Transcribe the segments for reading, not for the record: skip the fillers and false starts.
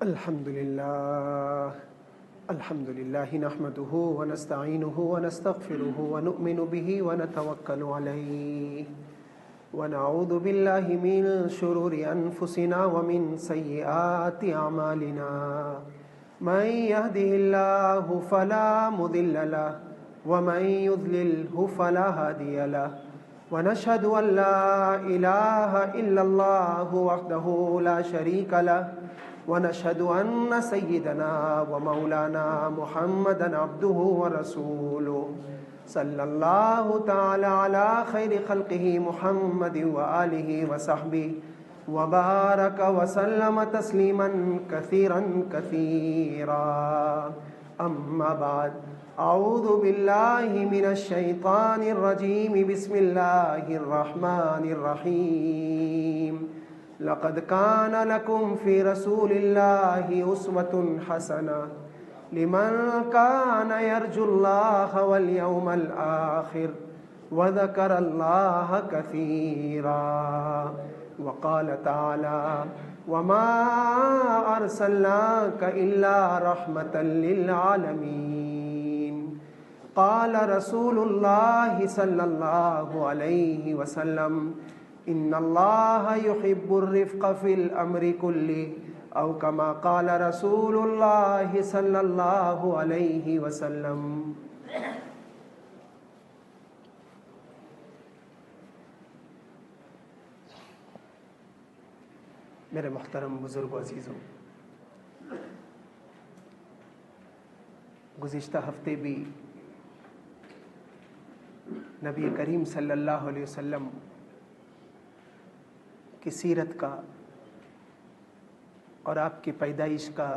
الحمد لله نحمده ونستعينه ونستغفره ونؤمن به ونتوكل عليه ونعوذ بالله من شرور أنفسنا ومن سيئات أعمالنا من يهده الله فلا مضل له ومن يضلله فلا هادي له ونشهد أن لا إله إلا الله وحده لا شريك له ونشهد أن سيدنا ومولانا محمدا عبده ورسوله صلى الله تعالى على خير خلقه محمد وآله وصحبه وبارك وسلم تسليما كثيرا كثيرا أما بعد أعوذ بالله من الشيطان الرجيم بسم الله الرحمن الرحيم لقد كان لكم في رسول الله أسوة حسنة لمن كان يرجو الله واليوم الآخر وذكر الله كثيرا وقال تعالى وما أرسلناك إلا رحمة للعالمين قال رسول الله صلى الله عليه وسلم إن الله يحب الرفق في الأمر كله أو كما قال رسول الله صلى الله عليه وسلم. میرے محترم بزرگ و عزیزوں، گزشتہ ہفتے بھی نبی کریم صلی اللہ علیہ وسلم کی سیرت کا اور آپ کی پیدائش کا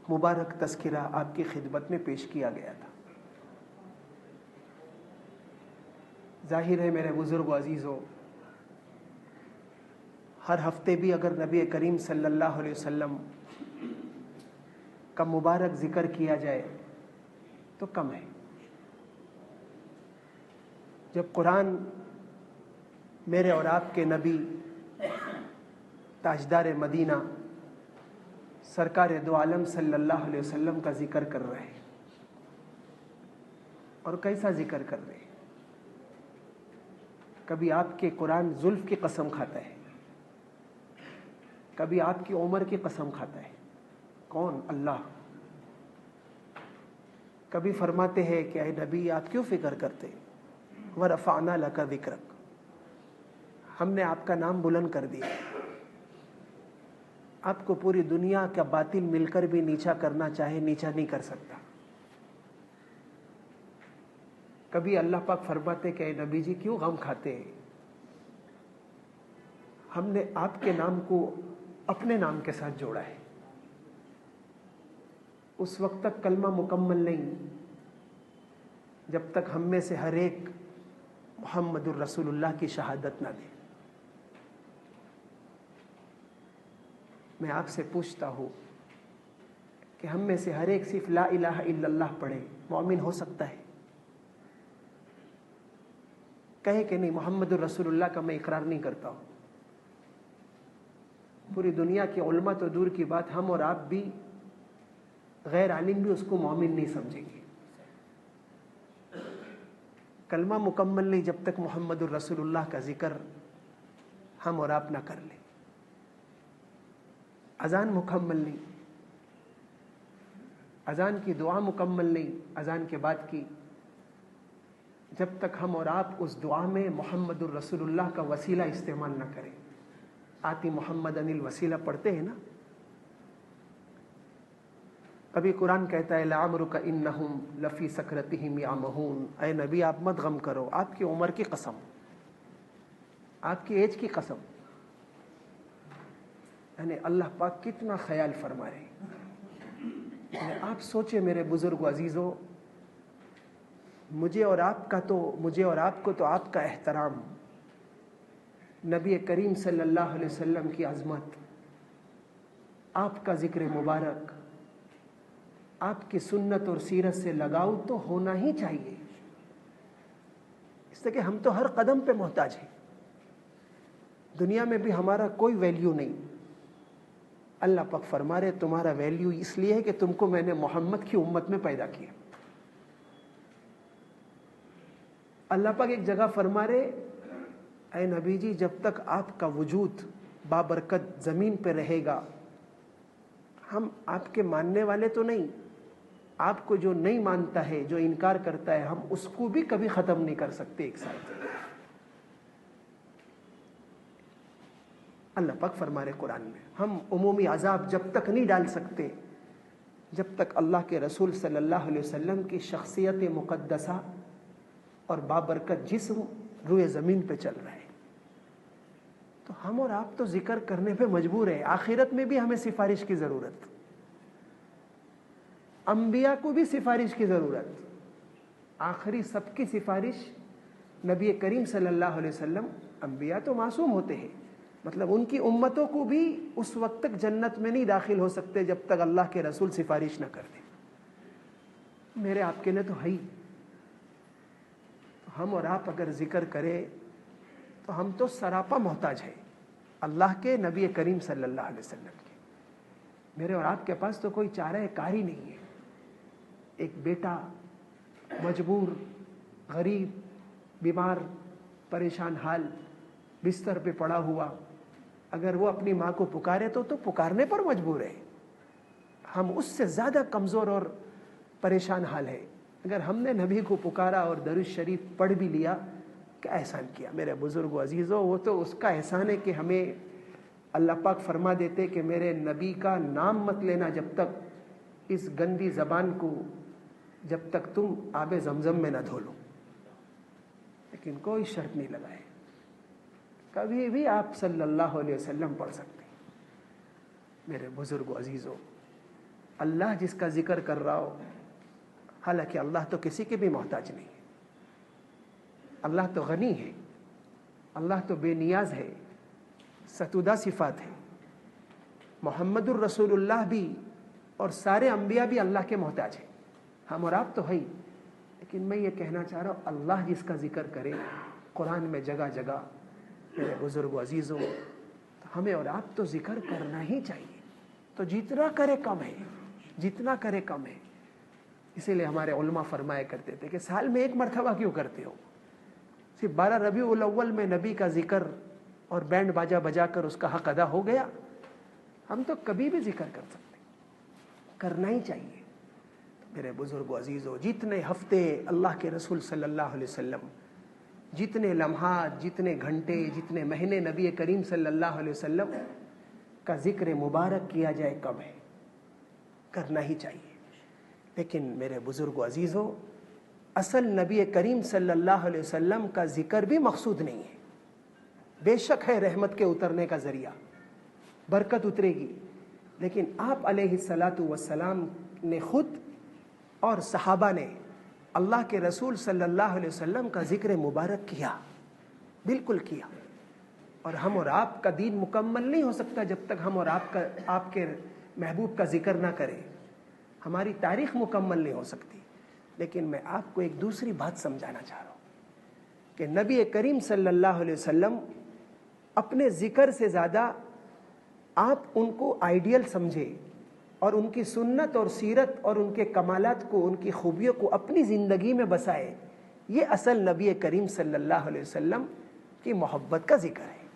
مبارک تذکرہ آپ کی خدمت میں پیش کیا گیا تھا. ظاہر ہے میرے بزرگ و عزیزوں، ہر ہفتے بھی اگر نبی کریم صلی اللہ علیہ وسلم کا مبارک ذکر کیا جائے تو کم ہے. جب قرآن میرے اور آپ کے نبی تاجدار مدینہ سرکار دو عالم صلی اللہ علیہ وسلم کا ذکر کر رہے ہیں، اور کیسا ذکر کر رہے ہیں. کبھی آپ کے قرآن زلف کی قسم کھاتا ہے، کبھی آپ کی عمر کی قسم کھاتا ہے. کون؟ اللہ. کبھی فرماتے ہیں کہ اے نبی آپ کیوں فکر کرتے، وَرَفَعْنَا لَكَ ذِكْرَكَ، ہم نے آپ کا نام بلند کر دیا. آپ کو پوری دنیا کا باطل مل کر بھی نیچا کرنا چاہے نیچا نہیں کر سکتا. کبھی اللہ پاک فرماتے کہ اے نبی جی کیوں غم کھاتے ہیں، ہم نے آپ کے نام کو اپنے نام کے ساتھ جوڑا ہے. اس وقت تک کلمہ مکمل نہیں جب تک ہم میں سے ہر ایک محمد الرسول اللہ کی شہادت نہ دے. میں آپ سے پوچھتا ہوں کہ ہم میں سے ہر ایک صرف لا الہ الا اللہ پڑھے مومن ہو سکتا ہے؟ کہے کہ نہیں محمد الرسول اللہ کا میں اقرار نہیں کرتا ہوں. پوری دنیا کی علماء تو دور کی بات، ہم اور آپ بھی، غیر عالم بھی اس کو مومن نہیں سمجھیں گے. کلمہ مکمل نہیں جب تک محمد الرسول اللہ کا ذکر ہم اور آپ نہ کر لیں. اذان مکمل نہیں، اذان کی دعا مکمل نہیں اذان کے بعد کی، جب تک ہم اور آپ اس دعا میں محمد الرسول اللہ کا وسیلہ استعمال نہ کریں. آتی محمد انل وسیلہ پڑھتے ہیں نا. کبھی قرآن کہتا ہے لعمرک انہم لفی سکرتہم یعمہون، اے نبی آپ مت غم کرو، آپ کی عمر کی قسم، آپ کی ایج کی قسم. یعنی اللہ پاک کتنا خیال فرما رہے ہیں. یعنی آپ سوچیں میرے بزرگ و عزیزوں، مجھے اور آپ کو تو آپ کا احترام، نبی کریم صلی اللہ علیہ وسلم کی عظمت، آپ کا ذکر مبارک، آپ کی سنت اور سیرت سے لگاؤ تو ہونا ہی چاہیے. اس لیے کہ ہم تو ہر قدم پہ محتاج ہیں. دنیا میں بھی ہمارا کوئی ویلیو نہیں. اللہ پاک فرما رہے تمہارا ویلیو اس لیے ہے کہ تم کو میں نے محمد کی امت میں پیدا کیا. اللہ پاک ایک جگہ فرما رہے اے نبی جی جب تک آپ کا وجود بابرکت زمین پہ رہے گا ہم آپ کے ماننے والے تو نہیں, آپ کو جو نہیں مانتا ہے, جو انکار کرتا ہے, ہم اس کو بھی کبھی ختم نہیں کر سکتے ایک ساتھ. اللہ پاک فرما رہے قرآن میں ہم عمومی عذاب جب تک نہیں ڈال سکتے جب تک اللہ کے رسول صلی اللہ علیہ وسلم کی شخصیت مقدسہ اور بابرکت جسم روئے زمین پہ چل رہا ہے. تو ہم اور آپ تو ذکر کرنے پہ مجبور ہیں. آخرت میں بھی ہمیں سفارش کی ضرورت, انبیاء کو بھی سفارش کی ضرورت. آخری سب کی سفارش نبی کریم صلی اللہ علیہ وسلم. انبیاء تو معصوم ہوتے ہیں, مطلب ان کی امتوں کو بھی اس وقت تک جنت میں نہیں داخل ہو سکتے جب تک اللہ کے رسول سفارش نہ کر دیں. میرے آپ کے لیے تو ہے ہی. ہم اور آپ اگر ذکر کریں تو ہم تو سراپا محتاج ہیں اللہ کے نبی کریم صلی اللہ علیہ وسلم کے. میرے اور آپ کے پاس تو کوئی چارہ کار ہی نہیں ہے. ایک بیٹا مجبور, غریب, بیمار, پریشان حال, بستر پہ پڑا ہوا, اگر وہ اپنی ماں کو پکارے تو پکارنے پر مجبور ہے. ہم اس سے زیادہ کمزور اور پریشان حال ہے. اگر ہم نے نبی کو پکارا اور درود شریف پڑھ بھی لیا, کیا احسان کیا میرے بزرگوں عزیزوں. وہ تو اس کا احسان ہے کہ ہمیں اللہ پاک فرما دیتے کہ میرے نبی کا نام مت لینا جب تک اس گندی زبان کو, جب تک تم آب زمزم میں نہ دھو لو. لیکن کوئی شرط نہیں لگائے, کبھی بھی آپ صلی اللہ علیہ وسلم پڑھ سکتے ہیں. میرے بزرگوں عزیزوں, اللہ جس کا ذکر کر رہا ہو, حالانکہ اللہ تو کسی کے بھی محتاج نہیں ہے. اللہ تو غنی ہے, اللہ تو بے نیاز ہے, ستودہ صفات ہے. محمد الرسول اللہ بھی اور سارے انبیاء بھی اللہ کے محتاج ہیں. ہم اور آپ تو ہے. لیکن میں یہ کہنا چاہ رہا ہوں اللہ جس کا ذکر کرے قرآن میں جگہ جگہ, میرے بزرگوں عزیزوں, ہمیں اور آپ تو ذکر کرنا ہی چاہیے. تو جتنا کرے کم ہے, جتنا کرے کم ہے. اسی لیے ہمارے علماء فرمایا کرتے تھے کہ سال میں ایک مرتبہ کیوں کرتے ہو, صرف 12 ربیع الاول میں نبی کا ذکر اور بینڈ باجا بجا کر اس کا حق ادا ہو گیا. ہم تو کبھی بھی ذکر کر سکتے, کرنا ہی چاہیے. میرے بزرگوں عزیزوں, جتنے ہفتے اللہ کے رسول صلی اللہ علیہ وسلم, جتنے لمحات, جتنے گھنٹے, جتنے مہینے نبی کریم صلی اللہ علیہ وسلم کا ذکر مبارک کیا جائے کم ہے, کرنا ہی چاہیے. لیکن میرے بزرگوں عزیزوں, اصل نبی کریم صلی اللہ علیہ وسلم کا ذکر بھی مقصود نہیں ہے. بے شک ہے رحمت کے اترنے کا ذریعہ, برکت اترے گی, لیکن آپ علیہ الصلاۃ والسلام نے خود اور صحابہ نے اللہ کے رسول صلی اللہ علیہ وسلم کا ذکر مبارک کیا, بالکل کیا. اور ہم اور آپ کا دین مکمل نہیں ہو سکتا جب تک ہم اور آپ کے محبوب کا ذکر نہ کریں. ہماری تاریخ مکمل نہیں ہو سکتی. لیکن میں آپ کو ایک دوسری بات سمجھانا چاہ رہا ہوں کہ نبی کریم صلی اللہ علیہ وسلم اپنے ذکر سے زیادہ آپ ان کو آئیڈیل سمجھے اور ان کی سنت اور سیرت اور ان کے کمالات کو, ان کی خوبیوں کو اپنی زندگی میں بسائے. یہ اصل نبی کریم صلی اللہ علیہ وسلم کی محبت کا ذکر ہے.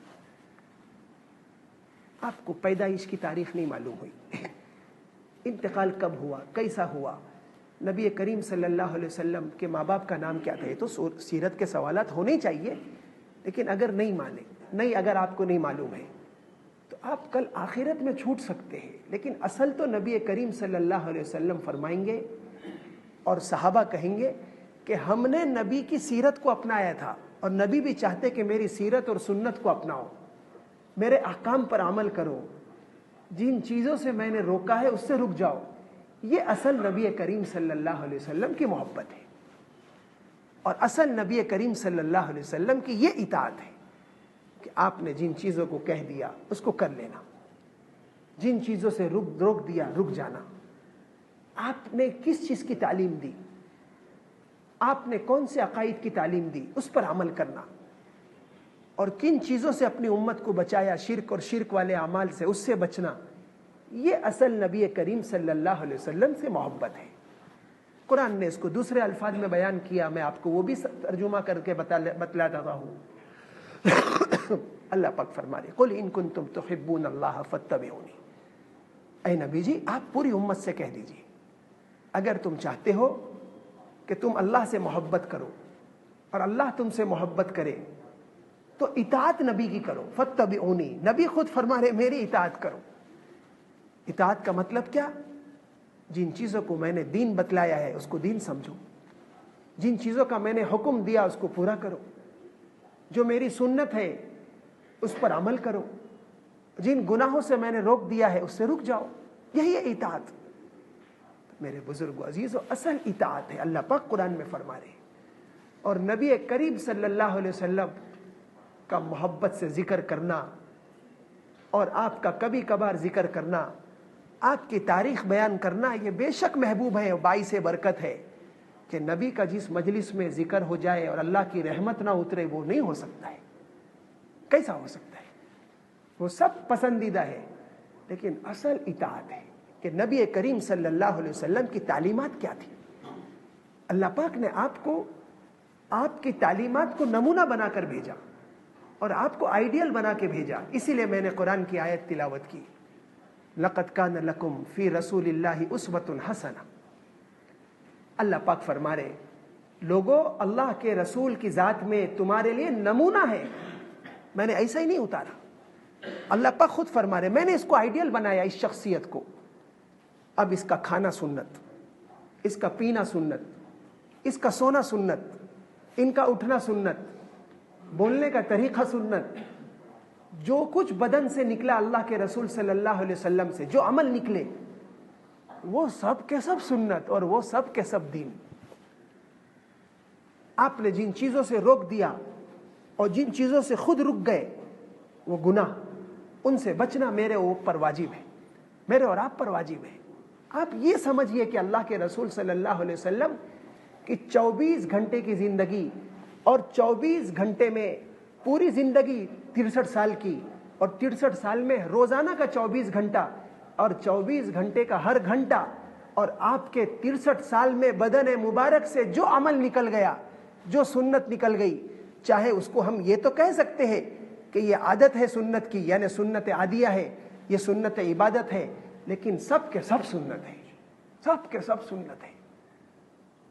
آپ کو پیدائش کی تاریخ نہیں معلوم ہوئی, انتقال کب ہوا, کیسا ہوا, نبی کریم صلی اللہ علیہ وسلم کے ماں باپ کا نام کیا تھا, یہ تو سیرت کے سوالات ہونے چاہیے. لیکن اگر نہیں مانے, نہیں, اگر آپ کو نہیں معلوم ہے تو آپ کل آخرت میں چھوٹ سکتے ہیں. لیکن اصل تو نبی کریم صلی اللہ علیہ وسلم فرمائیں گے اور صحابہ کہیں گے کہ ہم نے نبی کی سیرت کو اپنایا تھا, اور نبی بھی چاہتے کہ میری سیرت اور سنت کو اپناؤ, میرے احکام پر عمل کرو, جن چیزوں سے میں نے روکا ہے اس سے رک جاؤ. یہ اصل نبی کریم صلی اللہ علیہ وسلم کی محبت ہے, اور اصل نبی کریم صلی اللہ علیہ وسلم کی یہ اطاعت ہے کہ آپ نے جن چیزوں کو کہہ دیا اس کو کر لینا, جن چیزوں سے روک دیا رک جانا. آپ نے کس چیز کی تعلیم دی, آپ نے کون سے عقائد کی تعلیم دی, اس پر عمل کرنا. اور کن چیزوں سے اپنی امت کو بچایا, شرک اور شرک والے اعمال سے, اس سے بچنا. یہ اصل نبی کریم صلی اللہ علیہ وسلم سے محبت ہے۔ قرآن نے اس کو دوسرے الفاظ میں بیان کیا، میں آپ کو وہ بھی ترجمہ کر کے بتلاتا ہوں۔ اللہ پاک فرما رہے قل ان کنتم تحبون اللہ فاتبعونی، اے نبی جی آپ پوری امت سے کہہ دیجیے اگر تم چاہتے ہو کہ تم اللہ سے محبت کرو اور اللہ تم سے محبت کرے تو اطاعت نبی کی کرو، فاتبعونی، نبی خود فرما رہے میری اطاعت کرو۔ اطاعت کا مطلب کیا؟ جن چیزوں کو میں نے دین بتلایا ہے اس کو دین سمجھو، جن چیزوں کا میں نے حکم دیا اس کو پورا کرو، جو میری سنت ہے اس پر عمل کرو، جن گناہوں سے میں نے روک دیا ہے اس سے رک جاؤ، یہی ہے اطاعت۔ میرے بزرگ عزیزو، اصل اطاعت ہے، اللہ پاک قرآن میں فرما رہے ہیں۔ اور نبی کریم صلی اللہ علیہ وسلم کا محبت سے ذکر کرنا اور آپ کا کبھی کبھار ذکر کرنا، آپ کی تاریخ بیان کرنا، یہ بے شک محبوب ہے اور باعث برکت ہے کہ نبی کا جس مجلس میں ذکر ہو جائے اور اللہ کی رحمت نہ اترے وہ نہیں ہو سکتا ہے۔ کیسا ہو سکتا ہے؟ وہ سب پسندیدہ ہے، لیکن اصل اطاعت ہے کہ نبی کریم صلی اللہ علیہ وسلم کی تعلیمات کیا تھی۔ اللہ پاک نے آپ کو آپ کی تعلیمات کو نمونہ بنا کر بھیجا اور آپ کو آئیڈیل بنا کے بھیجا، اسی لیے میں نے قرآن کی آیت تلاوت کی، لَقَدْ كَانَ لَكُمْ فِي رَسُولِ اللَّهِ أُسْوَةٌ حَسَنَةٌ۔ اللہ پاک فرما رہے لوگو اللہ کے رسول کی ذات میں تمہارے لیے نمونہ ہے، میں نے ایسا ہی نہیں اتارا۔ اللہ پاک خود فرما رہے میں نے اس کو آئیڈیل بنایا، اس شخصیت کو۔ اب اس کا کھانا سنت، اس کا پینا سنت، اس کا سونا سنت، ان کا اٹھنا سنت، بولنے کا طریقہ سنت، جو کچھ بدن سے نکلا اللہ کے رسول صلی اللہ علیہ وسلم سے جو عمل نکلے وہ سب کے سب سنت اور وہ سب کے سب دین۔ آپ نے جن چیزوں سے روک دیا اور جن چیزوں سے خود رک گئے وہ گناہ، ان سے بچنا میرے اوپر واجب ہے، میرے اور آپ پر واجب ہے۔ آپ یہ سمجھیے کہ اللہ کے رسول صلی اللہ علیہ وسلم کی 24 گھنٹے کی زندگی اور 24 گھنٹے میں پوری زندگی 63 سال کی، اور 63 سال میں روزانہ کا 24 گھنٹہ اور 24 گھنٹے کا ہر گھنٹہ، اور آپ کے 63 سال میں بدن مبارک سے جو عمل نکل گیا، جو سنت نکل گئی، چاہے اس کو ہم یہ تو کہہ سکتے ہیں کہ یہ عادت ہے سنت کی، یعنی سنت عادیہ ہے، یہ سنت عبادت ہے، لیکن سب کے سب سنت ہے، سب کے سب سنت ہے۔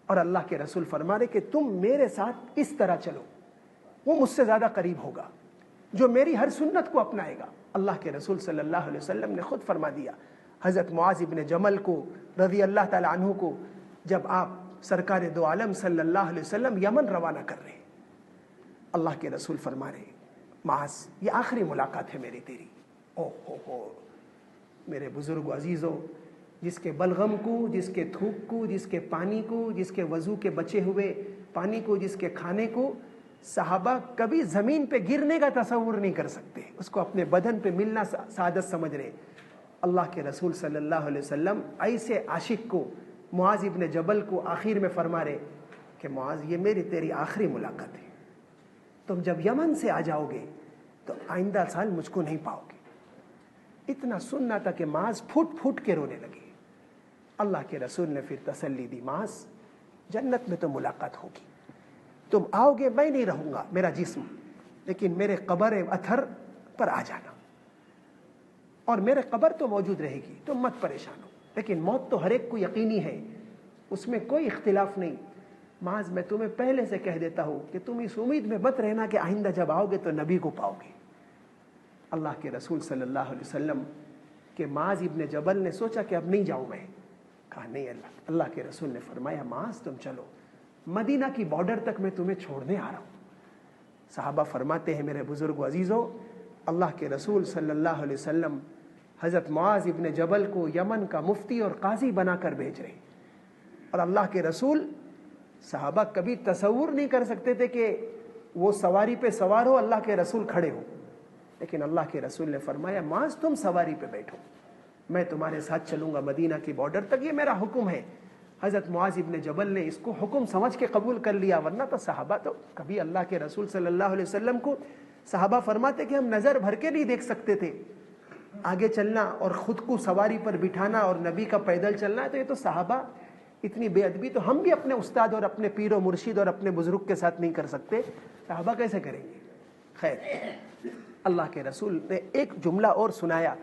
اور اللہ کے رسول فرما رہے کہ تم میرے ساتھ اس طرح چلو، وہ مجھ سے زیادہ قریب ہوگا جو میری ہر سنت کو اپنائے گا۔ اللہ کے رسول صلی اللہ علیہ وسلم نے خود فرما دیا، حضرت معاذ ابن جمل کو رضی اللہ تعالی عنہ کو، جب آپ سرکار دو عالم صلی اللہ علیہ وسلم یمن روانہ کر رہے ہیں، اللہ کے رسول فرما رہے معاذ یہ آخری ملاقات ہے میری تیری۔ او میرے بزرگ عزیزوں، جس کے بلغم کو، جس کے تھوک کو، جس کے پانی کو، جس کے وضو کے بچے ہوئے پانی کو، جس کے کھانے کو صحابہ کبھی زمین پہ گرنے کا تصور نہیں کر سکتے، اس کو اپنے بدن پہ ملنا سعادت سمجھ رہے۔ اللہ کے رسول صلی اللہ علیہ وسلم ایسے عاشق کو، معاذ ابن جبل کو آخر میں فرما رہے کہ معاذ یہ میری تیری آخری ملاقات ہے، تم جب یمن سے آ جاؤ گے تو آئندہ سال مجھ کو نہیں پاؤ گے۔ اتنا سننا تھا کہ معاذ پھوٹ پھوٹ کے رونے لگے۔ اللہ کے رسول نے پھر تسلی دی، معاذ جنت میں تو ملاقات ہوگی، تم آؤ گے، میں نہیں رہوں گا میرا جسم، لیکن میرے قبر اطہر پر آ جانا، اور میرے قبر تو موجود رہے گی، تم مت پریشان ہو، لیکن موت تو ہر ایک کو یقینی ہے، اس میں کوئی اختلاف نہیں۔ معاذ میں تمہیں پہلے سے کہہ دیتا ہوں کہ تم اس امید میں مت رہنا کہ آئندہ جب آؤ گے تو نبی کو پاؤ گے۔ اللہ کے رسول صلی اللہ علیہ وسلم کہ معاذ ابن جبل نے سوچا کہ اب نہیں جاؤں میں، کہا نہیں، اللہ کے رسول نے فرمایا معاذ تم چلو، مدینہ کی بارڈر تک میں تمہیں چھوڑنے آ رہا ہوں۔ صحابہ فرماتے ہیں میرے بزرگ و عزیزوں، اللہ کے رسول صلی اللہ علیہ وسلم حضرت معاذ ابن جبل کو یمن کا مفتی اور قاضی بنا کر بھیج رہے، اور اللہ کے رسول، صحابہ کبھی تصور نہیں کر سکتے تھے کہ وہ سواری پہ سوار ہو، اللہ کے رسول کھڑے ہو، لیکن اللہ کے رسول نے فرمایا معاذ تم سواری پہ بیٹھو، میں تمہارے ساتھ چلوں گا مدینہ کی بارڈر تک، یہ میرا حکم ہے۔ حضرت معاذ ابن جبل نے اس کو حکم سمجھ کے قبول کر لیا، ورنہ تو صحابہ تو کبھی اللہ کے رسول صلی اللہ علیہ وسلم کو، صحابہ فرماتے کہ ہم نظر بھر کے نہیں دیکھ سکتے تھے، آگے چلنا اور خود کو سواری پر بٹھانا اور نبی کا پیدل چلنا ہے، تو یہ تو صحابہ اتنی بے ادبی تو ہم بھی اپنے استاد اور اپنے پیر و مرشد اور اپنے بزرگ کے ساتھ نہیں کر سکتے، صحابہ کیسے کریں گے؟ خیر، اللہ کے رسول نے ایک جملہ اور سنایا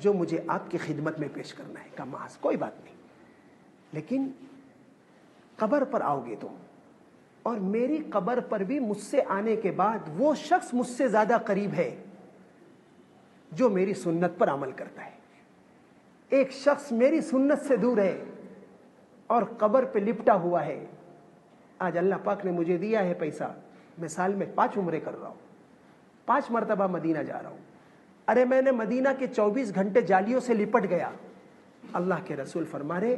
جو مجھے آپ کی خدمت میں پیش کرنا ہے، کہا محض کوئی بات نہیں، لیکن قبر پر آؤ گے تم، اور میری قبر پر بھی مجھ سے آنے کے بعد وہ شخص مجھ سے زیادہ قریب ہے جو میری سنت پر عمل کرتا ہے۔ ایک شخص میری سنت سے دور ہے اور قبر پہ لپٹا ہوا ہے۔ آج اللہ پاک نے مجھے دیا ہے پیسہ، میں سال میں 5 عمرے کر رہا ہوں، 5 مرتبہ مدینہ جا رہا ہوں۔ ارے میں نے مدینہ کے 24 گھنٹے جالیوں سے لپٹ گیا۔ اللہ کے رسول فرما رہے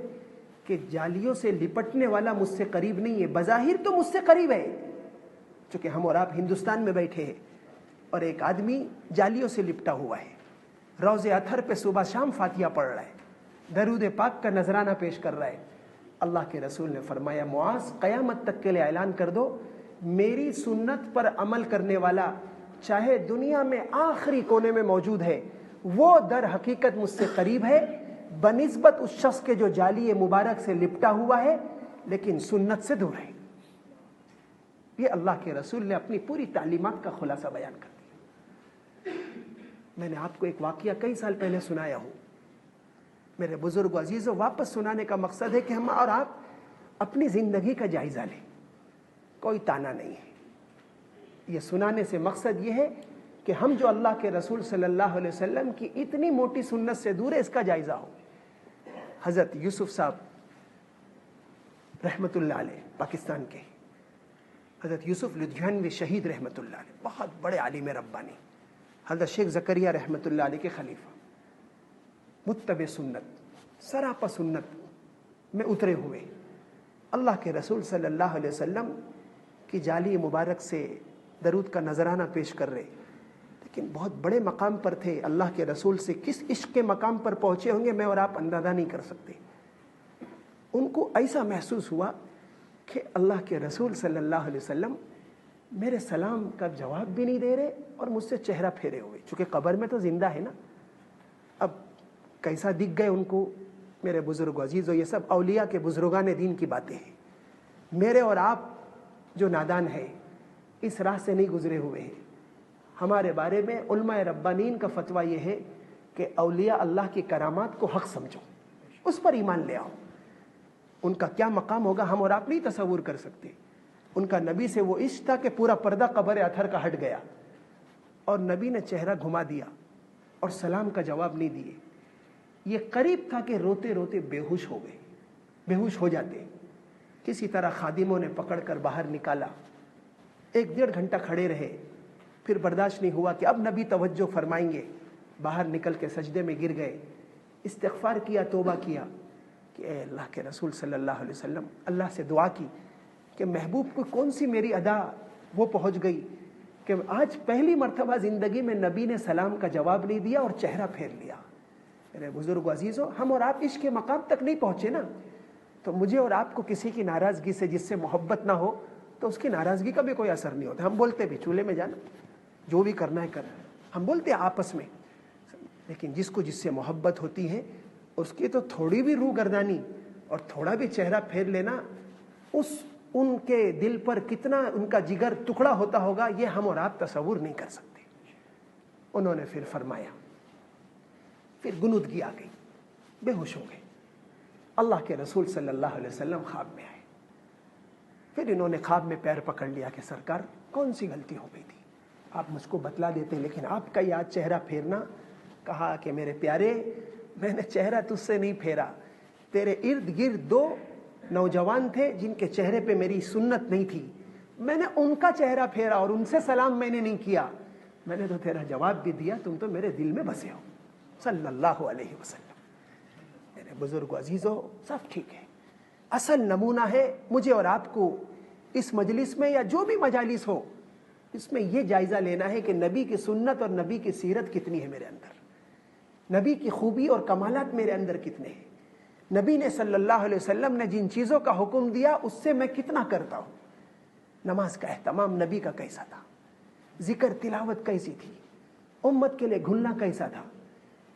کہ جالیوں سے لپٹنے والا مجھ سے قریب نہیں ہے، بظاہر تو مجھ سے قریب ہے، چونکہ ہم اور آپ ہندوستان میں بیٹھے ہیں اور ایک آدمی جالیوں سے لپٹا ہوا ہے، روض اطہر پہ صبح شام فاتحہ پڑھ رہا ہے، درود پاک کا نذرانہ پیش کر رہا ہے۔ اللہ کے رسول نے فرمایا معاذ قیامت تک کے لیے اعلان کر دو، میری سنت پر عمل کرنے والا چاہے دنیا میں آخری کونے میں موجود ہے، وہ در حقیقت مجھ سے قریب ہے بنسبت اس شخص کے جو جالی مبارک سے لپٹا ہوا ہے لیکن سنت سے دور ہے۔ یہ اللہ کے رسول نے اپنی پوری تعلیمات کا خلاصہ بیان کر دیا۔ میں نے آپ کو ایک واقعہ کئی سال پہلے سنایا ہوں، میرے بزرگ عزیزوں، واپس سنانے کا مقصد ہے کہ ہم اور آپ اپنی زندگی کا جائزہ لیں، کوئی تانا نہیں ہے۔ یہ سنانے سے مقصد یہ ہے کہ ہم جو اللہ کے رسول صلی اللہ علیہ وسلم کی اتنی موٹی سنت سے دور ہے، اس کا جائزہ ہو۔ حضرت یوسف صاحب رحمۃ اللہ علیہ، پاکستان کے حضرت یوسف لدھیانوی شہید رحمۃ اللہ علیہ، بہت بڑے عالم ربانی، حضرت شیخ زکریہ رحمۃ اللہ علیہ کے خلیفہ، متبع سنت، سراپا سنت میں اترے ہوئے، اللہ کے رسول صلی اللہ علیہ وسلم کی جالی مبارک سے درود کا نذرانہ پیش کر رہے، لیکن بہت بڑے مقام پر تھے۔ اللہ کے رسول سے کس عشق کے مقام پر پہنچے ہوں گے میں اور آپ اندازہ نہیں کر سکتے۔ ان کو ایسا محسوس ہوا کہ اللہ کے رسول صلی اللہ علیہ وسلم میرے سلام کا جواب بھی نہیں دے رہے اور مجھ سے چہرہ پھیرے ہوئے، چونکہ قبر میں تو زندہ ہے نا۔ اب کیسا دکھ گئے ان کو میرے بزرگ عزیزو، یہ سب اولیاء کے بزرگان دین کی باتیں ہیں۔ میرے اور آپ جو نادان ہیں، اس راہ سے نہیں گزرے ہوئے ہیں، ہمارے بارے میں علماء ربانین کا فتویٰ یہ ہے کہ اولیاء اللہ کی کرامات کو حق سمجھو، اس پر ایمان لے آؤ۔ ان کا کیا مقام ہوگا ہم اور آپ نہیں تصور کر سکتے۔ ان کا نبی سے وہ عشق تھا کہ پورا پردہ قبر اطہر کا ہٹ گیا اور نبی نے چہرہ گھما دیا اور سلام کا جواب نہیں دیے۔ یہ قریب تھا کہ روتے روتے بے ہوش ہو گئے، بے ہوش ہو جاتے۔ کسی طرح خادموں نے پکڑ کر باہر نکالا، 1-1.5 گھنٹہ کھڑے رہے، پھر برداشت نہیں ہوا کہ اب نبی توجہ فرمائیں گے، باہر نکل کے سجدے میں گر گئے، استغفار کیا، توبہ کیا کہ اے اللہ کے رسول صلی اللہ علیہ وسلم، اللہ سے دعا کی کہ محبوب کو کون سی میری ادا وہ پہنچ گئی کہ آج پہلی مرتبہ زندگی میں نبی نے سلام کا جواب نہیں دیا اور چہرہ پھیر لیا۔ میرے بزرگ عزیزوں، ہم اور آپ عشق کے مقام تک نہیں پہنچے نا، تو مجھے اور آپ کو کسی کی ناراضگی سے، جس سے محبت نہ ہو، تو اس کی ناراضگی کا بھی کوئی اثر نہیں ہوتا۔ ہم بولتے بھی چولہے میں جانا، جو بھی کرنا ہے کر، ہم بولتے ہیں آپس میں، لیکن جس کو جس سے محبت ہوتی ہے اس کی تو تھوڑی بھی روح گردانی اور تھوڑا بھی چہرہ پھیر لینا، ان کے دل پر کتنا ان کا جگر ٹکڑا ہوتا ہوگا، یہ ہم اور آپ تصور نہیں کر سکتے۔ انہوں نے پھر فرمایا، پھر گنودگی آ گئی، بے ہوش ہو گئے۔ اللہ کے رسول صلی اللہ علیہ وسلم خواب میں آئے، پھر انہوں نے خواب میں پیر پکڑ لیا کہ سرکار کون سی غلطی ہو گئی تھی، آپ مجھ کو بتلا دیتے، لیکن آپ کا یاد چہرہ پھیرنا۔ کہا کہ میرے پیارے، میں نے چہرہ تجھ سے نہیں پھیرا، تیرے ارد گرد 2 نوجوان تھے جن کے چہرے پہ میری سنت نہیں تھی، میں نے ان کا چہرہ پھیرا اور ان سے سلام میں نے نہیں کیا، میں نے تو تیرا جواب بھی دیا، تم تو میرے دل میں بسے ہو صلی اللہ علیہ وسلم۔ میرے بزرگ عزیزوں، سب ٹھیک ہے، اصل نمونہ ہے مجھے اور آپ کو اس مجلس میں یا جو بھی مجالس ہو، اس میں یہ جائزہ لینا ہے کہ نبی کی سنت اور نبی کی سیرت کتنی ہے میرے اندر، نبی کی خوبی اور کمالات میرے اندر کتنے ہیں، نبی نے صلی اللہ علیہ وسلم نے جن چیزوں کا حکم دیا اس سے میں کتنا کرتا ہوں۔ نماز کا اہتمام نبی کا کیسا تھا، ذکر تلاوت کیسی تھی، امت کے لیے گھلنا کیسا تھا،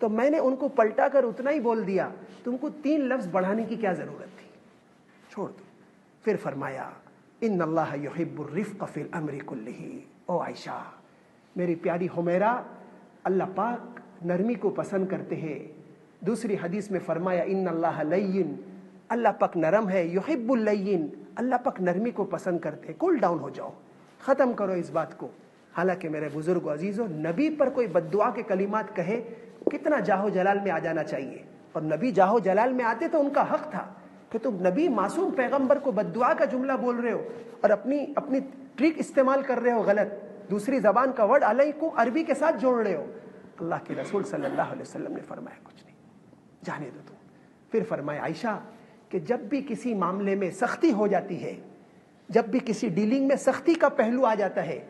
تو میں نے ان کو پلٹا کر اتنا ہی بول دیا، تم کو 3 لفظ بڑھانے کی کیا ضرورت تھی، چھوڑ دو۔ پھر فرمایا ان اللہ یحب الرفق فی الامر کلہ، او عائشہ میری پیاری حمیرہ، اللہ پاک نرمی کو پسند کرتے ہیں۔ دوسری حدیث میں فرمایا ان اللہ لین، اللہ پاک نرم ہے، یحب اللین، اللہ پاک نرمی کو پسند کرتے ہیں۔ کول ڈاؤن ہو جاؤ، ختم کرو اس بات کو۔ حالانکہ میرے بزرگ و عزیزوں، نبی پر کوئی بد دعا کے کلمات کہے کتنا جاہو جلال میں آ جانا چاہیے، اور نبی جاہو جلال میں آتے تو ان کا حق تھا کہ تم نبی معصوم پیغمبر کو بد دعا کا جملہ بول رہے ہو اور اپنی ٹرک استعمال کر رہے ہو غلط، دوسری زبان کا ورڈ علیکم عربی کے ساتھ جوڑ رہے ہو۔ اللہ کے رسول صلی اللہ علیہ وسلم نے فرمایا کچھ نہیں، جانے دو تم۔ پھر فرمایا عائشہ کہ جب بھی کسی معاملے میں سختی ہو جاتی ہے، جب بھی کسی ڈیلنگ میں سختی کا پہلو آ جاتا ہے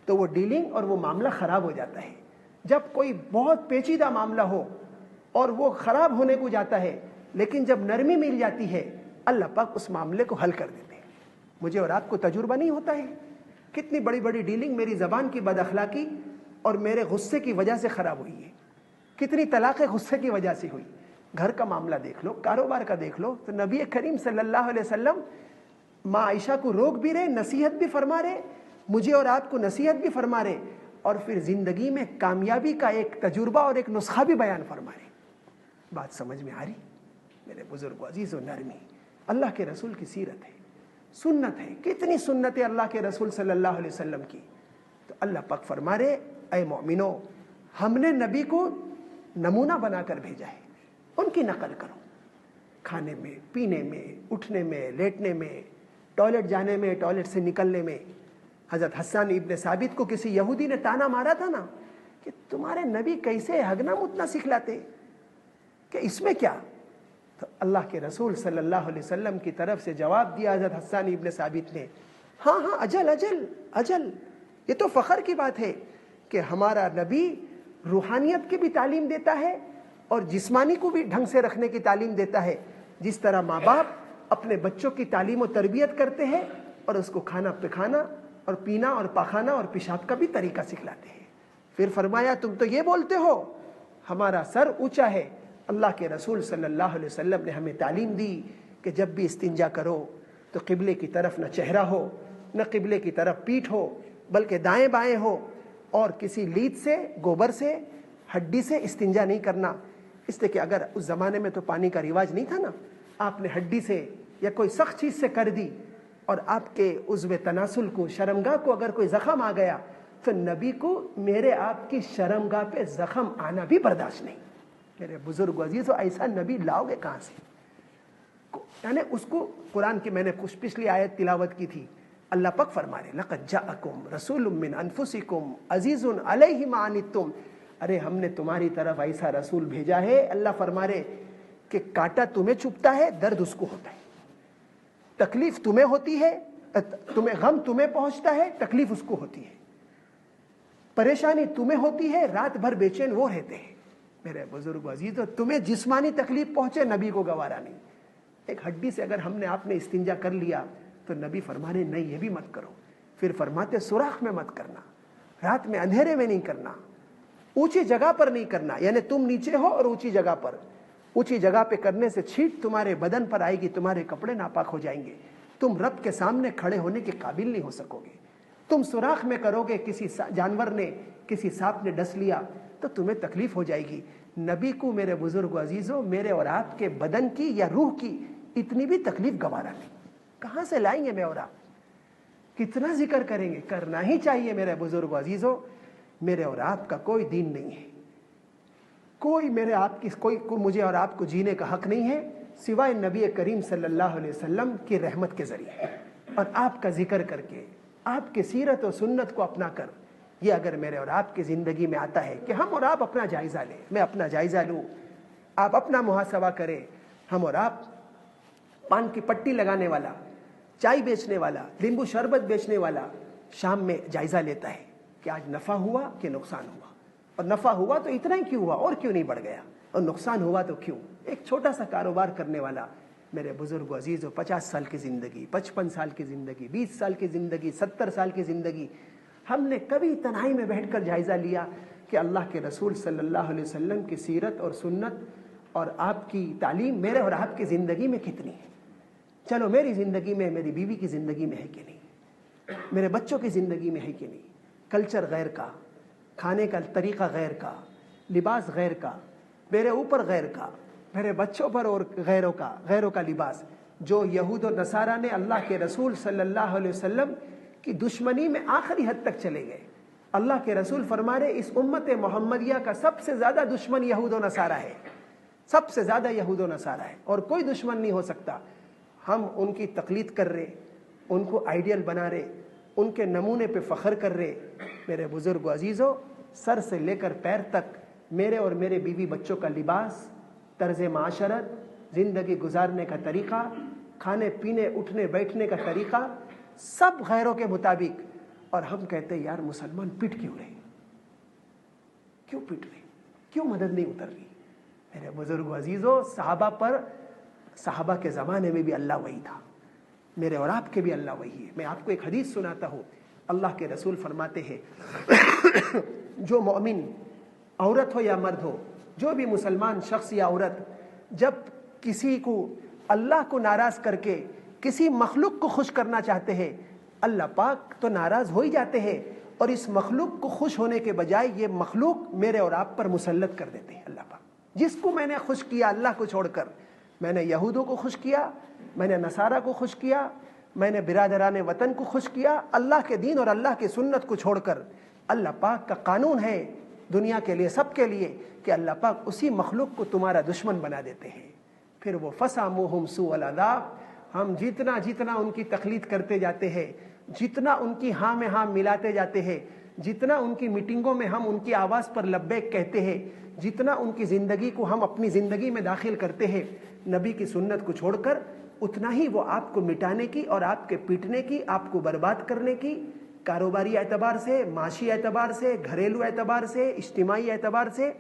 تو وہ ڈیلنگ اور وہ معاملہ خراب ہو جاتا ہے۔ جب کوئی بہت پیچیدہ معاملہ ہو اور وہ خراب ہونے کو جاتا ہے، لیکن جب نرمی مل جاتی ہے اللہ پاک اس معاملے کو حل کر دیتے ہیں۔ مجھے اور آپ کو تجربہ نہیں ہوتا ہے؟ کتنی بڑی بڑی ڈیلنگ میری زبان کی بد اخلاقی اور میرے غصے کی وجہ سے خراب ہوئی ہے، کتنی طلاقیں غصے کی وجہ سے ہوئی۔ گھر کا معاملہ دیکھ لو، کاروبار کا دیکھ لو، تو نبی کریم صلی اللہ علیہ وسلم ماں عائشہ کو روک بھی رہے، نصیحت بھی فرما رہے، مجھے اور آپ کو نصیحت بھی فرما رہے، اور پھر زندگی میں کامیابی کا ایک تجربہ اور ایک نسخہ بھی بیان فرما رہے۔ بات سمجھ میں آ رہی؟ میرے بزرگ و عزیز و نرمی اللہ کے رسول کی سیرت ہے، سنت ہے، کتنی سنتیں اللہ کے رسول صلی اللہ علیہ وسلم کی۔ تو اللہ پاک فرما رہے اے مومنو، ہم نے نبی کو نمونہ بنا کر بھیجا ہے، ان کی نقل کرو، کھانے میں، پینے میں، اٹھنے میں، لیٹنے میں، ٹوائلٹ جانے میں، ٹوائلٹ سے نکلنے میں۔ حضرت حسان ابن ثابت کو کسی یہودی نے تانا مارا تھا نا کہ تمہارے نبی کیسے ہگنا متنا سکھلاتے، کہ اس میں کیا؟ تو اللہ کے رسول صلی اللہ علیہ وسلم کی طرف سے جواب دیا حضرت حسان ابن ثابت نے، ہاں ہاں اجل اجل اجل، یہ تو فخر کی بات ہے کہ ہمارا نبی روحانیت کی بھی تعلیم دیتا ہے اور جسمانی کو بھی ڈھنگ سے رکھنے کی تعلیم دیتا ہے، جس طرح ماں باپ اپنے بچوں کی تعلیم و تربیت کرتے ہیں اور اس کو کھانا پکانا اور پینا اور پاخانہ اور پیشاب کا بھی طریقہ سکھلاتے ہیں۔ پھر فرمایا تم تو یہ بولتے ہو ہمارا سر اونچا ہے، اللہ کے رسول صلی اللہ علیہ وسلم نے ہمیں تعلیم دی کہ جب بھی استنجا کرو تو قبلے کی طرف نہ چہرہ ہو، نہ قبلے کی طرف پیٹھ ہو، بلکہ دائیں بائیں ہو، اور کسی لید سے، گوبر سے، ہڈی سے استنجا نہیں کرنا۔ اس لیے کہ اگر اس زمانے میں تو پانی کا رواج نہیں تھا نا، آپ نے ہڈی سے یا کوئی سخت چیز سے کر دی اور آپ کے عضو تناسل کو، شرمگاہ کو اگر کوئی زخم آ گیا تو نبی کو میرے آپ کی شرمگاہ پہ زخم آنا بھی برداشت نہیں۔ میرے بزرگ عزیزو، ایسا نبی لاؤ گے کہاں سے؟ یعنی اس کو قرآن کی میں نے کچھ پچھلی آیت تلاوت کی تھی، اللہ پاک فرما رہے لقد جاءکم رسول من انفسکم عزیز علیہ ما عنتم، ارے ہم نے تمہاری طرف ایسا رسول بھیجا ہے، اللہ فرما رہے کہ کانٹا تمہیں چبھتا ہے، درد اس کو ہوتا ہے، تکلیف تمہیں ہوتی ہے، غم تمہیں پہنچتا ہے، تکلیف اس کو ہوتی ہے، پریشانی تمہیں ہوتی ہے، رات بھر بے چین وہ رہتے ہیں۔ میرے بزرگ عزیزو، تمہیں جسمانی تکلیف پہنچے، نبی کو گوارا نہیں۔ ایک ہڈی سے اگر ہم نے آپ نے استنجا کر لیا تو نبی فرمانے نہیں، یہ بھی مت کرو۔ پھر فرماتے سوراخ میں مت کرنا، رات میں اندھیرے میں نہیں کرنا، اونچی جگہ پر نہیں کرنا، یعنی تم نیچے ہو اور اونچی جگہ پر، اونچی جگہ پہ کرنے سے چھینٹ تمہارے بدن پر آئے گی، تمہارے کپڑے ناپاک ہو جائیں گے، تم رب کے سامنے کھڑے ہونے کے قابل نہیں ہو سکو گے۔ تم سوراخ میں کرو گے، کسی جانور نے، کسی سانپ نے ڈس لیا تو تمہیں تکلیف ہو جائے گی۔ نبی کو میرے بزرگ عزیزوں، میرے اور آپ کے بدن کی یا روح کی اتنی بھی تکلیف گوارا نہیں۔ کہاں سے لائیں گے میں اور آپ؟ کتنا ذکر کریں گے؟ کرنا ہی چاہیے میرے بزرگ عزیزوں۔ میرے اور آپ کا کوئی دین نہیں ہے، کوئی میرے آپ کی کوئی مجھے اور آپ کو جینے کا حق نہیں ہے سوائے نبی کریم صلی اللہ علیہ وسلم کی رحمت کے ذریعے، اور آپ کا ذکر کر کے، آپ کے سیرت و سنت کو اپنا کر۔ یہ اگر میرے اور آپ کی زندگی میں آتا ہے کہ ہم اور آپ اپنا جائزہ لیں، میں اپنا جائزہ لوں، آپ اپنا محاسبہ کریں، ہم اور آپ پان کی پٹی لگانے والا، چائے بیچنے والا، لیمبو شربت بیچنے والا شام میں جائزہ لیتا ہے کہ آج نفع ہوا کہ نقصان ہوا، اور نفع ہوا تو اتنا ہی کیوں ہوا اور کیوں نہیں بڑھ گیا، اور نقصان ہوا تو کیوں۔ ایک چھوٹا سا کاروبار کرنے والا میرے بزرگ عزیز و 50 سال کی زندگی، 55 سال کی زندگی، 20 سال کی زندگی، 70 سال کی زندگی، ہم نے کبھی تنہائی میں بیٹھ کر جائزہ لیا کہ اللہ کے رسول صلی اللہ علیہ وسلم کی سیرت اور سنت اور آپ کی تعلیم میرے اور آپ کی زندگی میں کتنی ہے. چلو میری زندگی میں، میری بیوی کی زندگی میں ہے کہ نہیں، میرے بچوں کی زندگی میں ہے کہ نہیں. کلچر غیر کا، کھانے کا طریقہ غیر کا، لباس غیر کا، میرے اوپر غیر کا، میرے بچوں پر اور غیروں کا لباس. جو یہود و نصارہ نے اللہ کے رسول صلی اللہ علیہ وسلم کی دشمنی میں آخری حد تک چلے گئے. اللہ کے رسول فرما رہے اس امت محمدیہ کا سب سے زیادہ دشمن یہود و نصارہ ہے، سب سے زیادہ یہود و نصارہ ہے، اور کوئی دشمن نہیں ہو سکتا. ہم ان کی تقلید کر رہے، ان کو آئیڈیل بنا رہے، ان کے نمونے پہ فخر کر رہے. میرے بزرگ و عزیزوں، سر سے لے کر پیر تک میرے اور میرے بیوی بچوں کا لباس، طرز معاشرت، زندگی گزارنے کا طریقہ، کھانے پینے اٹھنے بیٹھنے کا طریقہ، سب غیروں کے مطابق. اور ہم کہتے ہیں یار مسلمان پٹ کیوں رہے، کیوں پٹ رہے، کیوں مدد نہیں اتر رہی. میرے بزرگ و عزیزوں، صحابہ کے زمانے میں بھی اللہ وہی تھا، میرے اور آپ کے بھی اللہ وہی ہے. میں آپ کو ایک حدیث سناتا ہوں. اللہ کے رسول فرماتے ہیں جو مومن عورت ہو یا مرد ہو، جو بھی مسلمان شخص یا عورت جب کسی کو اللہ کو ناراض کر کے کسی مخلوق کو خوش کرنا چاہتے ہیں، اللہ پاک تو ناراض ہو ہی جاتے ہیں، اور اس مخلوق کو خوش ہونے کے بجائے یہ مخلوق میرے اور آپ پر مسلط کر دیتے ہیں. اللہ پاک جس کو میں نے خوش کیا اللہ کو چھوڑ کر، میں نے یہودوں کو خوش کیا، میں نے نصارہ کو خوش کیا، میں نے برادران وطن کو خوش کیا، اللہ کے دین اور اللہ کی سنت کو چھوڑ کر. اللہ پاک کا قانون ہے دنیا کے لیے، سب کے لیے، کہ اللہ پاک اسی مخلوق کو تمہارا دشمن بنا دیتے ہیں. پھر وہ فَسَامُوهُمْ سُوءَ الْعَذَابِ، ہم جتنا ان کی تقلید کرتے جاتے ہیں، جتنا ان کی ہاں میں ہاں ملاتے جاتے ہیں، جتنا ان کی میٹنگوں میں ہم ان کی آواز پر لبیک کہتے ہیں، جتنا ان کی زندگی کو ہم اپنی زندگی میں داخل کرتے ہیں نبی کی سنت کو چھوڑ کر، اتنا ہی وہ آپ کو مٹانے کی اور آپ کے پیٹنے کی، آپ کو برباد کرنے کی، کاروباری اعتبار سے، معاشی اعتبار سے، گھریلو اعتبار سے، اجتماعی اعتبار سے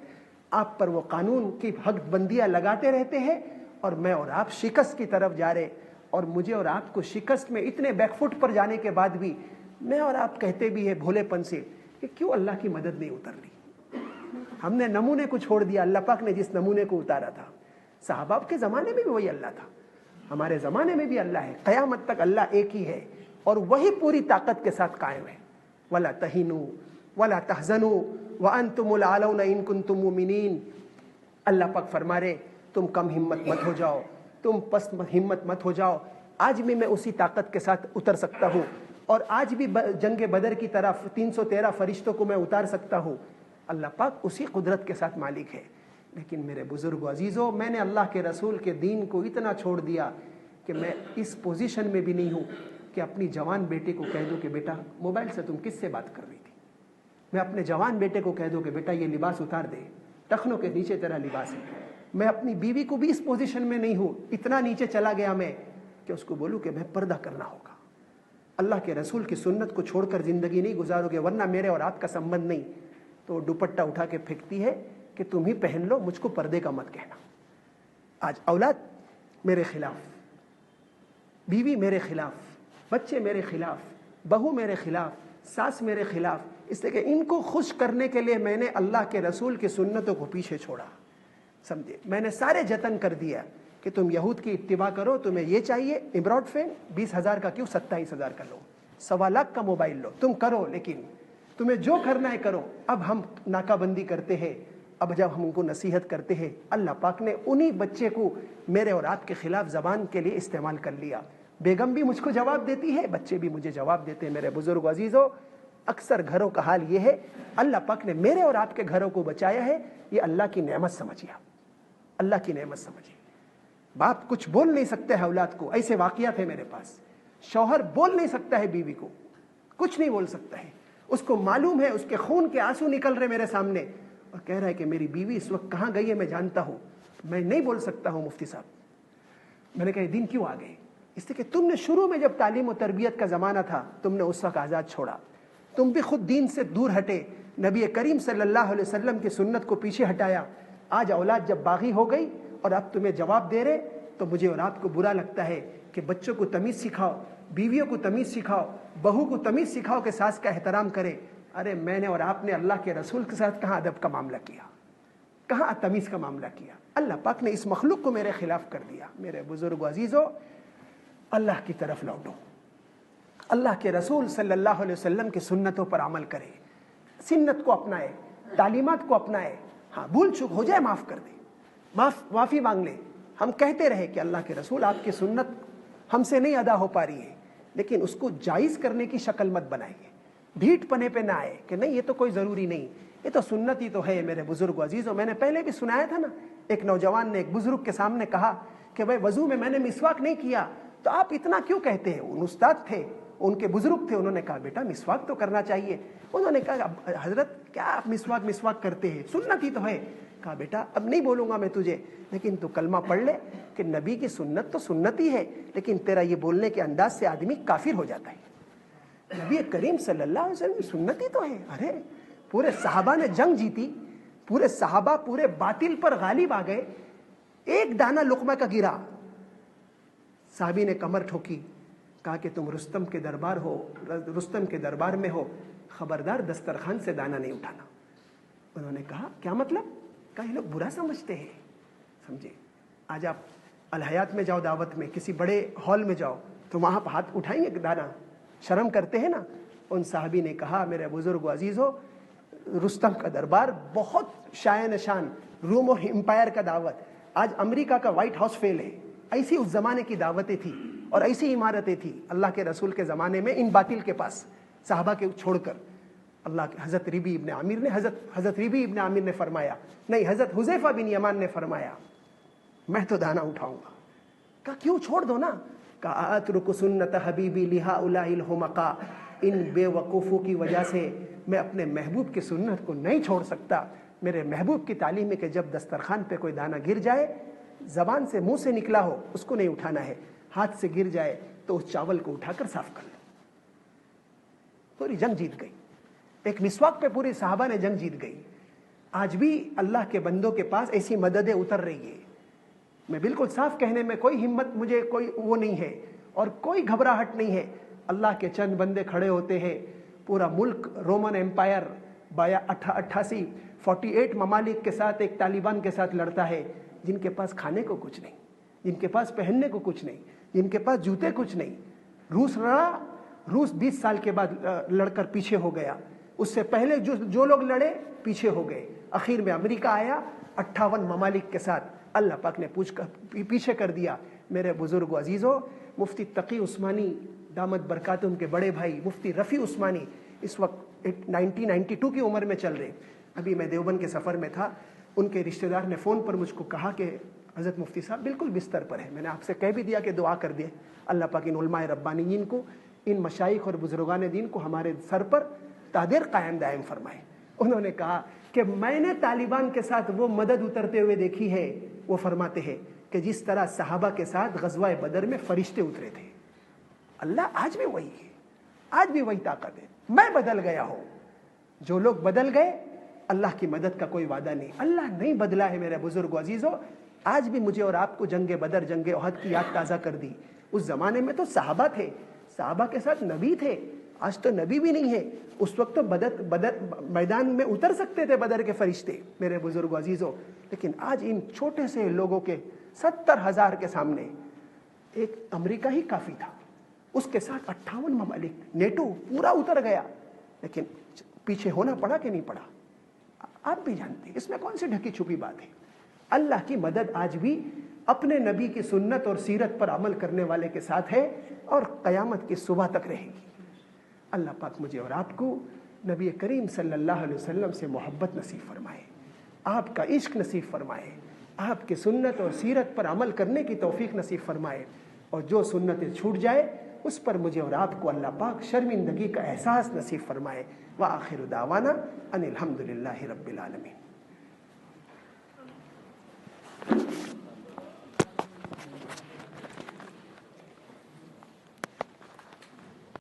آپ پر وہ قانون کی حد بندیاں لگاتے رہتے ہیں. اور میں اور آپ شکست کی طرف جا رہے، اور مجھے اور آپ کو شکست میں اتنے بیک فٹ پر جانے کے بعد بھی میں اور آپ کہتے بھی ہیں بھولے پن سے کہ کیوں اللہ کی مدد نہیں اتر رہی. ہم نے نمونے کو چھوڑ دیا، اللہ پاک نے جس نمونے کو اتارا تھا. صحابہ کے زمانے میں بھی وہی اللہ تھا، ہمارے زمانے میں بھی اللہ ہے، قیامت تک اللہ ایک ہی ہے، اور وہی پوری طاقت کے ساتھ قائم ہے. وَلَا تَهِنُوا وَلَا تَحْزَنُوا وَأَنْتُمُ الْأَعْلَوْنَ إِن كُنتُم مُؤْمِنِينَ. اللہ پاک فرما رہے تم کم ہمت مت ہو جاؤ، تم پست ہمت مت ہو جاؤ. آج بھی میں اسی طاقت کے ساتھ اتر سکتا ہوں، اور آج بھی جنگ بدر کی طرف 313 فرشتوں کو میں اتار سکتا ہوں. اللہ پاک اسی قدرت کے ساتھ مالک ہے. لیکن میرے بزرگ و عزیزوں، میں نے اللہ کے رسول کے دین کو اتنا چھوڑ دیا کہ میں اس پوزیشن میں بھی نہیں ہوں کہ اپنی جوان بیٹے کو کہہ دوں کہ بیٹا موبائل سے تم کس سے بات کر رہی تھی. میں اپنے جوان بیٹے کو کہہ دوں کہ بیٹا یہ لباس اتار دے، ٹخنوں کے نیچے تیرا لباس ہے. میں اپنی بیوی کو بھی اس پوزیشن میں نہیں ہوں، اتنا نیچے چلا گیا میں کہ اس کو بولوں کہ میں پردہ کرنا ہوگا. اللہ کے رسول کی سنت کو چھوڑ کر زندگی نہیں گزارو گے، ورنہ میرے اور آپ کا سمبند نہیں. تو دوپٹہ اٹھا کے پھینکتی ہے کہ تم ہی پہن لو، مجھ کو پردے کا مت کہنا. آج اولاد میرے خلاف، بیوی میرے خلاف، بچے میرے خلاف، بہو میرے خلاف، ساس میرے خلاف، اس لیے کہ ان کو خوش کرنے کے لیے میں نے اللہ کے رسول کی سنتوں کو پیچھے چھوڑا. سمجھے، میں نے سارے جتن کر دیا کہ تم یہود کی اتباع کرو، تمہیں یہ چاہیے ایمراڈ فین 20,000 کا کیوں 27,000 کا لو، 1.25 کا موبائل لو، تم کرو، لیکن تمہیں جو کرنا ہے کرو. اب ہم ناکہ بندی کرتے ہیں، اب جب ہم ان کو نصیحت کرتے ہیں، اللہ پاک نے انہی بچے کو میرے اور آپ کے خلاف زبان کے لیے استعمال کر لیا. بیگم بھی مجھ کو جواب دیتی ہے، بچے بھی مجھے جواب دیتے ہیں. میرے بزرگ عزیزوں، اکثر گھروں کا حال یہ ہے، اللہ پاک نے میرے اور آپ کے گھروں کو بچایا ہے، یہ اللہ کی نعمت سمجھیے، اللہ کی نعمت سمجھیے. باپ کچھ بول نہیں سکتا ہے اولاد کو، ایسے واقعات ہیں میرے پاس. شوہر بول نہیں سکتا ہے بیوی کو، کچھ نہیں بول سکتا ہے. اس کو معلوم ہے، اس کے خون کے آنسو نکل رہے میرے سامنے، اور کہہ رہا ہے کہ میری بیوی اس وقت کہاں گئی ہے میں جانتا ہوں، میں نہیں بول سکتا ہوں مفتی صاحب. میں نے کہا یہ دن کیوں آ گئے؟ اس لیے کہ تم نے شروع میں جب تعلیم و تربیت کا زمانہ تھا، تم نے اس وقت آزاد چھوڑا، تم بھی خود دین سے دور ہٹے، نبی کریم صلی اللہ علیہ وسلم کی سنت کو پیچھے ہٹایا. آج اولاد جب باغی ہو گئی اور اب تمہیں جواب دے رہے، تو مجھے اور آپ کو برا لگتا ہے کہ بچوں کو تمیز سکھاؤ، بیویوں کو تمیز سکھاؤ، بہو کو تمیز سکھاؤ کہ ساس کا احترام کرے. ارے میں نے اور آپ نے اللہ کے رسول کے ساتھ کہاں ادب کا معاملہ کیا, کہاں تمیز کا معاملہ کیا؟ اللہ پاک نے اس مخلوق کو میرے خلاف کر دیا. میرے بزرگ عزیزو, اللہ کی طرف لوٹو, اللہ کے رسول صلی اللہ علیہ وسلم کی سنتوں پر عمل کرے, سنت کو اپنائے, تعلیمات کو اپنائے. ہاں بھول چوک ہو جائے معاف کر دے, معافی مانگ لے. ہم کہتے رہے کہ اللہ کے رسول آپ کی سنت ہم سے نہیں ادا ہو پا رہی ہے, لیکن اس کو جائز کرنے کی شکل مت بنائیے, ڈھیٹ پنے پہ نہ آئے کہ نہیں یہ تو کوئی ضروری نہیں, یہ تو سنت ہی تو ہے. میرے بزرگ عزیزوں, میں نے پہلے بھی سنایا تھا نا, ایک نوجوان نے ایک بزرگ کے سامنے کہا کہ بھائی وضو میں نے مسواک نہیں کیا تو آپ اتنا کیوں کہتے ہیں؟ ان استاد تھے, ان کے بزرگ تھے, انہوں نے کہا بیٹا مسواک تو کرنا چاہیے. انہوں نے کہا حضرت کیا آپ مسواک کرتے ہیں, سنت ہی تو ہے. کہا بیٹا اب نہیں بولوں گا میں تجھے, لیکن تو کلمہ پڑھ لے کہ نبی کی سنت تو سنت ہی ہے, لیکن تیرا یہ بولنے کے انداز سے آدمی کافر ہو جاتا ہے. نبی کریم صلی اللہ علیہ وسلم کی سنت ہی تو ہے. ارے پورے صحابہ نے جنگ جیتی, پورے صحابہ پورے باطل پر غالب آ گئے, ایک دانہ لقمہ کا گرا, صحابی نے کمر ٹھوکی, کہا کہ تم رستم کے دربار میں ہو, خبردار دسترخوان سے دانہ نہیں اٹھانا. انہوں نے کہا کیا مطلب؟ کہا یہ لوگ برا سمجھتے ہیں. سمجھے, آج آپ الحیات میں جاؤ, دعوت میں کسی بڑے ہال میں جاؤ تو وہاں پہ ہاتھ اٹھائیں گے دانہ, شرم کرتے ہیں نا. ان صحابی نے کہا میرے بزرگ و عزیزو, رستم کا دربار بہت شایان شان, روم اور امپائر کا دعوت, آج امریکہ کا وائٹ ہاؤس فیل ہے. ایسی اس زمانے کی دعوتیں تھی اور ایسی عمارتیں تھی اللہ کے رسول کے زمانے میں ان باطل کے پاس, صحابہ کے چھوڑ کر. اللہ کے حضرت ربی ابن عامر نے فرمایا, نہیں حضرت حذیفہ بن یمان نے فرمایا میں تو دانہ اٹھاؤں گا. کہا کیوں, چھوڑ دو نا. کہا اترک سنت حبیبی لہؤلاء الحمقاء, ان بے وقوفوں کی وجہ سے میں اپنے محبوب کی سنت کو نہیں چھوڑ سکتا. میرے محبوب کی تعلیم ہے کہ جب دسترخوان پہ کوئی دانہ گر جائے, زبان سے منہ سے نکلا ہو اس کو نہیں اٹھانا ہے, ہاتھ سے گر جائے تو اس چاول کو اٹھا کر صاف کر لو. پوری جنگ جیت گئی, ایک مسواک پہ پوری صحابہ نے جنگ جیت گئی. آج بھی اللہ کے بندوں کے پاس ایسی مددیں اتر رہی ہے. میں بالکل صاف کہنے میں کوئی ہمت, مجھے کوئی وہ نہیں ہے اور کوئی گھبراہٹ نہیں ہے. اللہ کے چند بندے کھڑے ہوتے ہیں, پورا ملک رومن امپائر 48 ممالک کے ساتھ ایک طالبان کے ساتھ لڑتا ہے, جن کے پاس کھانے کو کچھ نہیں, جن کے پاس پہننے کو کچھ نہیں, جن کے پاس جوتے کچھ نہیں. روس لڑا, روس 20 سال کے بعد لڑ کر پیچھے ہو گیا. اس سے پہلے جو لوگ لڑے پیچھے ہو گئے. اخیر میں امریکہ آیا 58 ممالک کے ساتھ, اللہ پاک نے پیچھے کر دیا. میرے بزرگ و عزیزو, مفتی تقی عثمانی دامت برکاتہم کے بڑے بھائی مفتی رفیع عثمانی اس وقت 1992 کی عمر میں چل رہے. ابھی میں دیوبند کے سفر میں تھا, ان کے رشتہ دار نے فون پر مجھ کو کہا کہ حضرت مفتی صاحب بالکل بستر پر ہے. میں نے آپ سے کہہ بھی دیا کہ دعا کر دیں, اللہ پاک ان علماء ربانیین کو, ان مشائخ اور بزرگان دین کو ہمارے سر پر تادیر قائم دائم فرمائے. انہوں نے کہا کہ میں نے طالبان کے ساتھ وہ مدد اترتے ہوئے دیکھی ہے. وہ فرماتے ہیں کہ جس طرح صحابہ کے ساتھ غزوہ بدر میں فرشتے اترے تھے. اللہ آج بھی وہی ہے, آج بھی وہی طاقت ہے. میں بدل گیا ہوں, جو لوگ بدل گئے اللہ کی مدد کا کوئی وعدہ نہیں. اللہ نہیں بدلا ہے میرے بزرگ و عزیزو. آج بھی مجھے اور آپ کو جنگ بدر, جنگ احد کی یاد تازہ کر دی. اس زمانے میں تو صحابہ تھے, صحابہ کے ساتھ نبی تھے. آج تو نبی بھی نہیں ہے. اس وقت تو بدر میدان میں اتر سکتے تھے بدر کے فرشتے میرے بزرگ و عزیزو, لیکن آج ان چھوٹے سے لوگوں کے 70,000 کے سامنے ایک امریکہ ہی کافی تھا. اس کے ساتھ 58 ممالک, نیٹو پورا اتر گیا. لیکن پیچھے ہونا پڑا کہ نہیں پڑا, آپ بھی جانتے ہیں. اس میں کون سی ڈھکی چھپی بات ہے. اللہ کی مدد آج بھی اپنے نبی کی سنت اور سیرت پر عمل کرنے والے کے ساتھ ہے اور قیامت کی صبح تک رہے گی. اللہ پاک مجھے اور آپ کو نبی کریم صلی اللہ علیہ وسلم سے محبت نصیب فرمائے, آپ کا عشق نصیب فرمائے, آپ کی سنت اور سیرت پر عمل کرنے کی توفیق نصیب فرمائے, اور جو سنتیں چھوٹ جائے اس پر مجھے اور آپ کو اللہ پاک شرمندگی کا احساس نصیب فرمائے. وآخر دعوانا ان الحمد للہ رب العالمین.